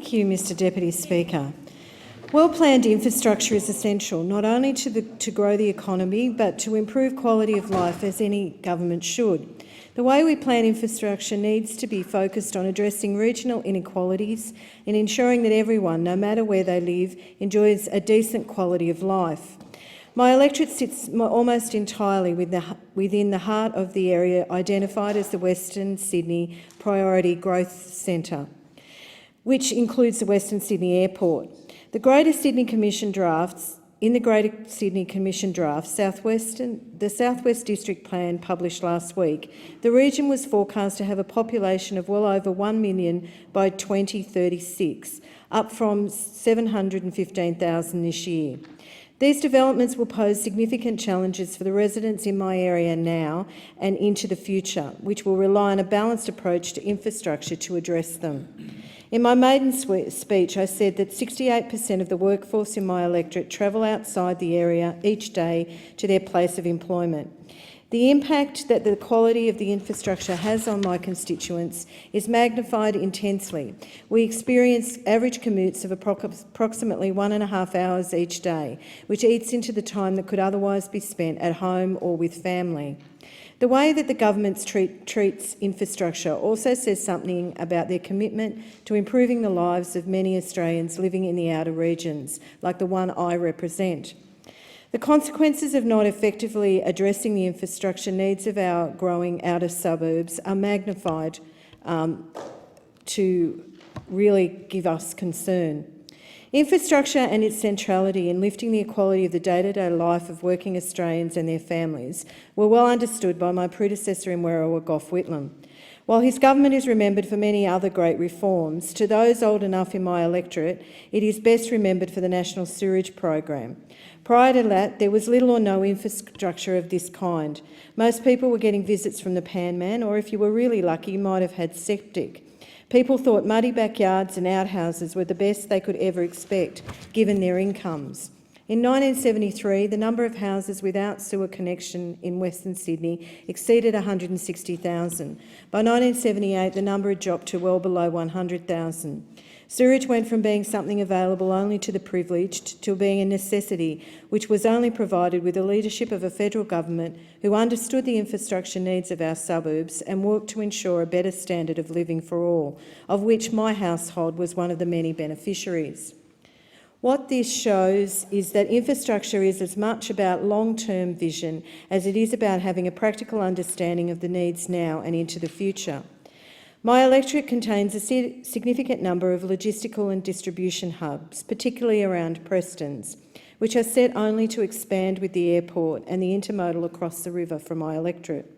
Thank you, Mr Deputy Speaker. Well-planned infrastructure is essential not only to grow the economy but to improve quality of life, as any government should. The way we plan infrastructure needs to be focused on addressing regional inequalities and ensuring that everyone, no matter where they live, enjoys a decent quality of life. My electorate sits almost entirely within the heart of the area identified as the Western Sydney Priority Growth Centre, which includes the Western Sydney Airport. In the Greater Sydney Commission draft, the South West District Plan published last week, the region was forecast to have a population of well over 1 million by 2036, up from 715,000 this year. These developments will pose significant challenges for the residents in my area now and into the future, which will rely on a balanced approach to infrastructure to address them. In my maiden speech, I said that 68% of the workforce in my electorate travel outside the area each day to their place of employment. The impact that the quality of the infrastructure has on my constituents is magnified intensely. We experience average commutes of approximately 1.5 hours each day, which eats into the time that could otherwise be spent at home or with family. The way that the government treats infrastructure also says something about their commitment to improving the lives of many Australians living in the outer regions, like the one I represent. The consequences of not effectively addressing the infrastructure needs of our growing outer suburbs are magnified to really give us concern. Infrastructure and its centrality in lifting the equality of the day-to-day life of working Australians and their families were well understood by my predecessor in Werriwa, Gough Whitlam. While his government is remembered for many other great reforms, to those old enough in my electorate, it is best remembered for the National Sewerage Program. Prior to that, there was little or no infrastructure of this kind. Most people were getting visits from the Pan Man, or if you were really lucky, you might have had septic. People thought muddy backyards and outhouses were the best they could ever expect, given their incomes. In 1973, the number of houses without sewer connection in Western Sydney exceeded 160,000. By 1978, the number had dropped to well below 100,000. Sewerage went from being something available only to the privileged to being a necessity, which was only provided with the leadership of a federal government who understood the infrastructure needs of our suburbs and worked to ensure a better standard of living for all, of which my household was one of the many beneficiaries. What this shows is that infrastructure is as much about long-term vision as it is about having a practical understanding of the needs now and into the future. My electorate contains a significant number of logistical and distribution hubs, particularly around Prestons, which are set only to expand with the airport and the intermodal across the river from my electorate.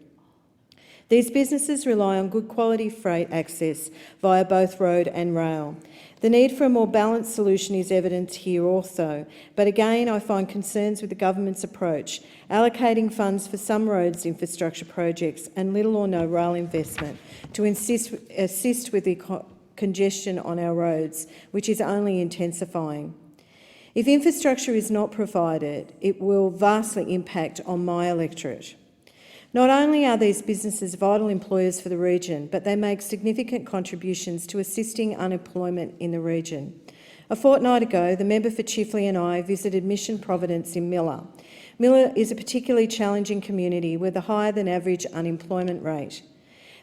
These businesses rely on good quality freight access via both road and rail. The need for a more balanced solution is evident here also, but again I find concerns with the government's approach, allocating funds for some roads infrastructure projects and little or no rail investment to assist with the congestion on our roads, which is only intensifying. If infrastructure is not provided, it will vastly impact on my electorate. Not only are these businesses vital employers for the region, but they make significant contributions to assisting unemployment in the region. A fortnight ago, the member for Chifley and I visited Mission Providence in Miller. Miller is a particularly challenging community with a higher than average unemployment rate.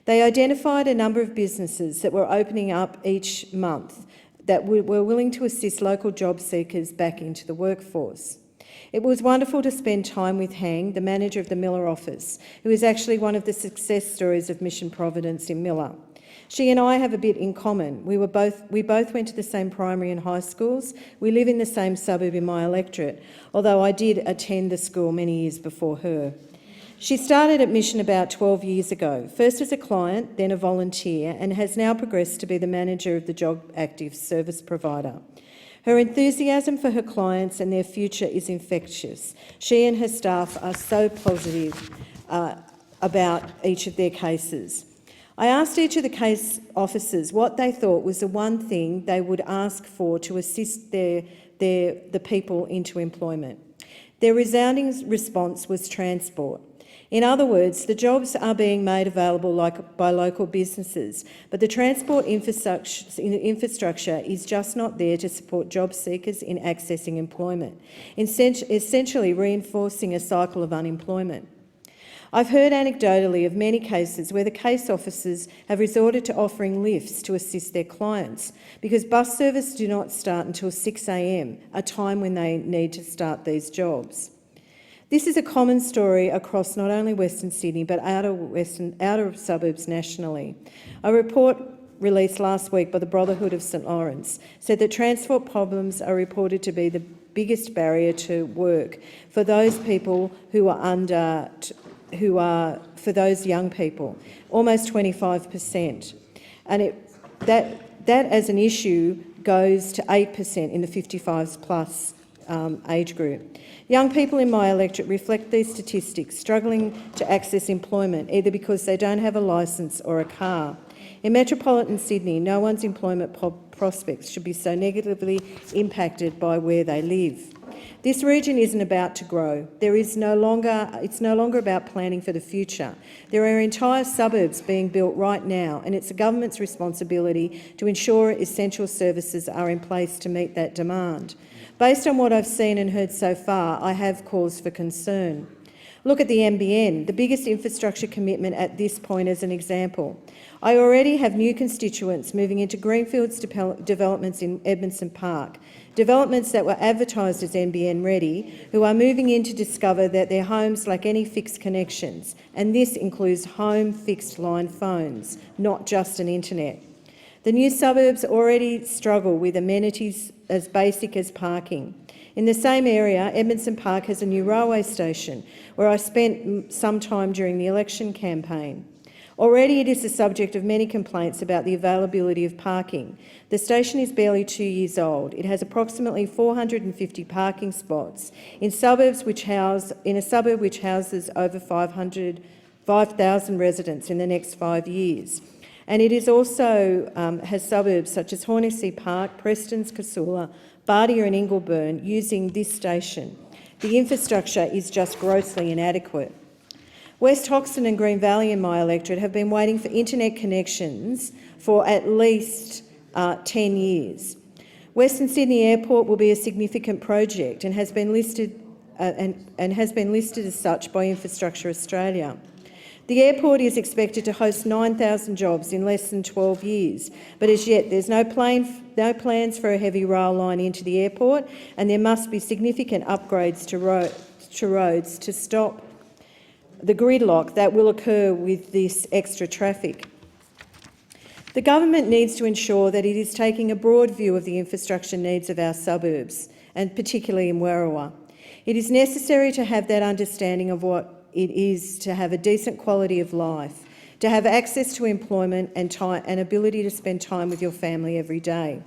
They identified a number of businesses that were opening up each month that were willing to assist local job seekers back into the workforce. It was wonderful to spend time with Hang, the manager of the Miller office, who is actually one of the success stories of Mission Providence in Miller. She and I have a bit in common. We both went to the same primary and high schools. We live in the same suburb in my electorate, although I did attend the school many years before her. She started at Mission about 12 years ago, first as a client, then a volunteer, and has now progressed to be the manager of the Job Active service provider. Her enthusiasm for her clients and their future is infectious. She and her staff are so positive about each of their cases. I asked each of the case officers what they thought was the one thing they would ask for to assist the people into employment. Their resounding response was transport. In other words, the jobs are being made available by local businesses, but the transport infrastructure is just not there to support job seekers in accessing employment, essentially reinforcing a cycle of unemployment. I've heard anecdotally of many cases where the case officers have resorted to offering lifts to assist their clients because bus service do not start until 6 a.m, a time when they need to start these jobs. This is a common story across not only Western Sydney but outer suburbs nationally. A report released last week by the Brotherhood of St Lawrence said that transport problems are reported to be the biggest barrier to work for those people for those young people, almost 25%. And that as an issue goes to 8% in the 55 plus age group. Young people in my electorate reflect these statistics, struggling to access employment either because they don't have a licence or a car. In metropolitan Sydney, no one's employment prospects should be so negatively impacted by where they live. This region isn't about to grow. It's no longer about planning for the future. There are entire suburbs being built right now, and it's the government's responsibility to ensure essential services are in place to meet that demand. Based on what I've seen and heard so far, I have cause for concern. Look at the NBN, the biggest infrastructure commitment at this point as an example. I already have new constituents moving into greenfields developments in Edmondson Park, developments that were advertised as NBN ready, who are moving in to discover that their homes lack any fixed connections, and this includes home fixed line phones, not just an internet. The new suburbs already struggle with amenities as basic as parking. In the same area, Edmondson Park has a new railway station where I spent some time during the election campaign. Already it is the subject of many complaints about the availability of parking. The station is barely 2 years old. It has approximately 450 parking spots in a suburb which houses over 5,000 residents in the next 5 years. And it is also has suburbs such as Hornsey Park, Prestons, Casula, Bardia and Ingleburn using this station. The infrastructure is just grossly inadequate. West Hoxton and Green Valley in my electorate have been waiting for internet connections for at least 10 years. Western Sydney Airport will be a significant project and has been listed as such by Infrastructure Australia. The airport is expected to host 9,000 jobs in less than 12 years, but as yet there's no plans for a heavy rail line into the airport, and there must be significant upgrades to roads to stop the gridlock that will occur with this extra traffic. The government needs to ensure that it is taking a broad view of the infrastructure needs of our suburbs, and particularly in Werriwa. It is necessary to have that understanding of what it is to have a decent quality of life, to have access to employment and ability to spend time with your family every day.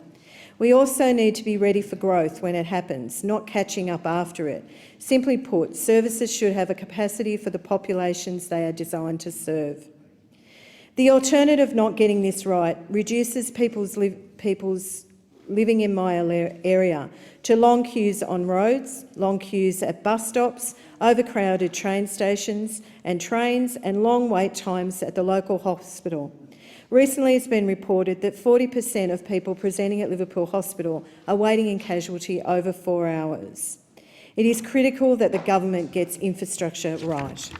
We also need to be ready for growth when it happens, not catching up after it. Simply put, services should have a capacity for the populations they are designed to serve. The alternative, not getting this right, reduces people's living in my area to long queues on roads, long queues at bus stops, overcrowded train stations and trains, and long wait times at the local hospital. Recently it's been reported that 40% of people presenting at Liverpool Hospital are waiting in casualty over 4 hours. It is critical that the government gets infrastructure right.